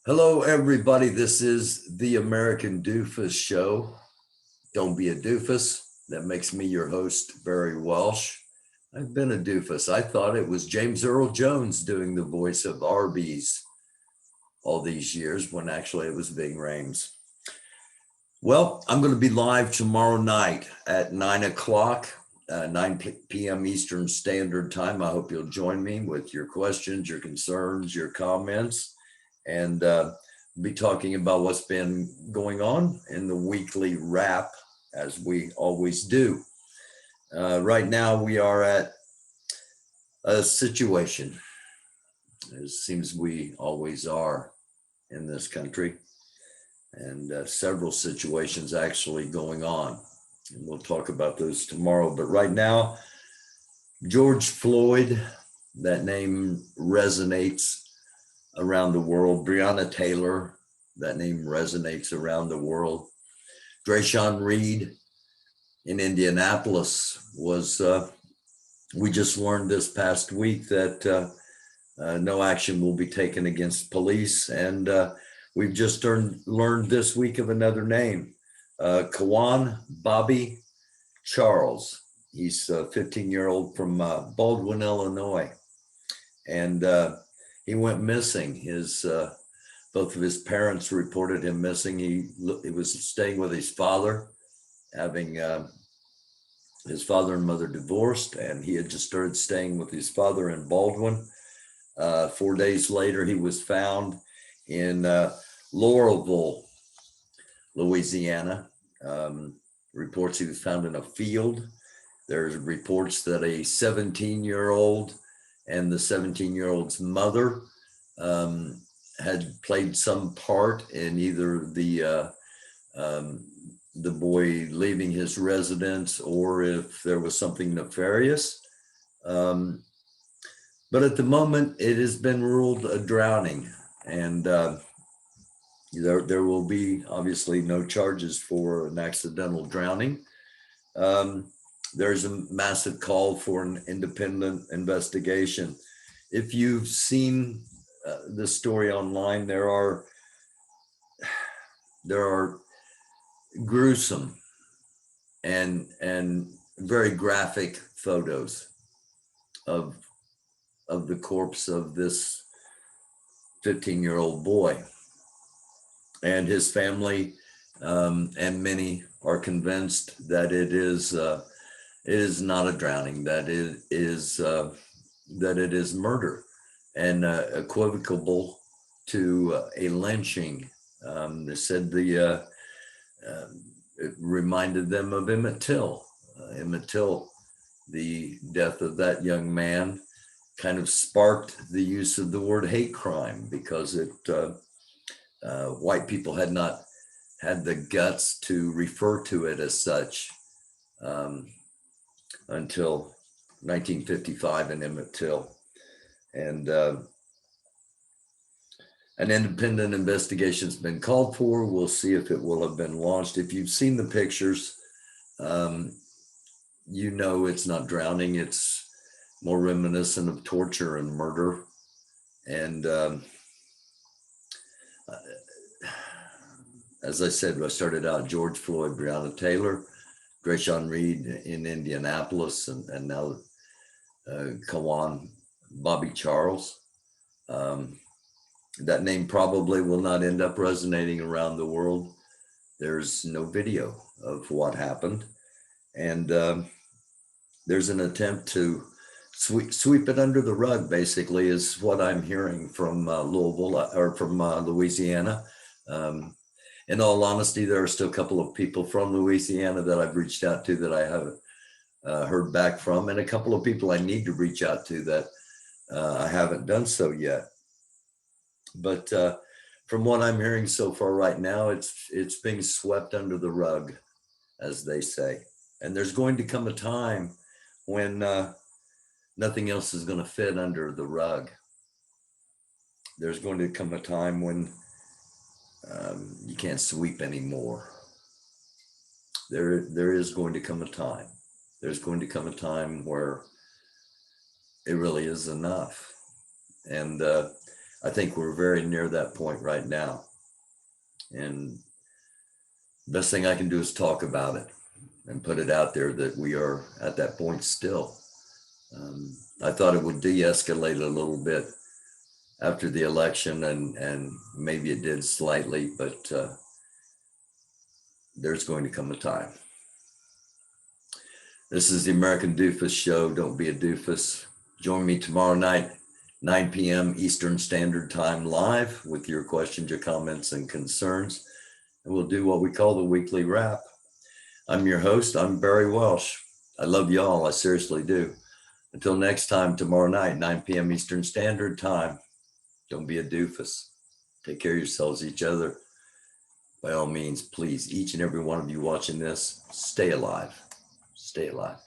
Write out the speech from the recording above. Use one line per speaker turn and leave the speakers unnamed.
Hello, everybody. This is the American Doofus Show. Don't be a doofus. That makes me your host, Barry Walsh. I've been a doofus. I thought it was James Earl Jones doing the voice of Arby's all these years when actually it was Ving Rhames. Well, I'm going to be live tomorrow night at 9 o'clock, 9 p.m. Eastern Standard Time. I hope you'll join me with your questions, your concerns, your comments, and be talking about what's been going on in the weekly wrap, as we always do. Right now, we are at a situation, it seems we always are in this country, and several situations actually going on. And we'll talk about those tomorrow. But right now, George Floyd, that name resonates around the world. Breonna Taylor, that name resonates around the world. Drayshawn Reed in Indianapolis was, we just learned this past week that no action will be taken against police. And we've just learned this week of another name, Quawan Bobby Charles. He's a 15-year-old from Baldwin, Illinois. And he went missing. Both of his parents reported him missing. He was staying with his father, having his father and mother divorced, and he had just started staying with his father in Baldwin. 4 days later, he was found in Laurelville, Louisiana. Reports he was found in a field. There's reports that a 17-year-old and the 17-year-old's mother had played some part in either the boy leaving his residence or if there was something nefarious. But at the moment, it has been ruled a drowning, and there will be obviously no charges for an accidental drowning. There's a massive call for an independent investigation. If you've seen the story online, there are gruesome and very graphic photos of the corpse of this 15-year-old boy, and his family and many are convinced that it is not a drowning, that it is murder, and equivocable to a lynching. They said it reminded them of Emmett Till. Emmett Till, the death of that young man kind of sparked the use of the word hate crime, because white people had not had the guts to refer to it as such until 1955 in Emmett Till. And an independent investigation has been called for. We'll see if it will have been launched. If you've seen the pictures, you know it's not drowning. It's more reminiscent of torture and murder. And as I said, I started out George Floyd, Breonna Taylor, Drayshawn Reed in Indianapolis, and now Quawan Bobby Charles. That name probably will not end up resonating around the world. There's no video of what happened. And there's an attempt to sweep it under the rug, basically, is what I'm hearing from Louisville or from Louisiana. In all honesty, there are still a couple of people from Louisiana that I've reached out to that I haven't heard back from, and a couple of people I need to reach out to that I haven't done so yet. But from what I'm hearing so far right now, it's being swept under the rug, as they say. And there's going to come a time when nothing else is going to fit under the rug. There's going to come a time when you can't sweep anymore. There is going to come a time. There's going to come a time where it really is enough. And I think we're very near that point right now. And best thing I can do is talk about it and put it out there that we are at that point still. I thought it would de-escalate a little bit after the election, and maybe it did slightly, but there's going to come a time. This is the American Doofus Show. Don't be a doofus. Join me tomorrow night, 9 p.m. Eastern Standard Time, live with your questions, your comments, and concerns. And we'll do what we call the weekly wrap. I'm your host. I'm Barry Welsh. I love y'all. I seriously do. Until next time, tomorrow night, 9 p.m. Eastern Standard Time. Don't be a doofus. Take care of yourselves, each other. By all means, please, each and every one of you watching this, stay alive. Stay alive.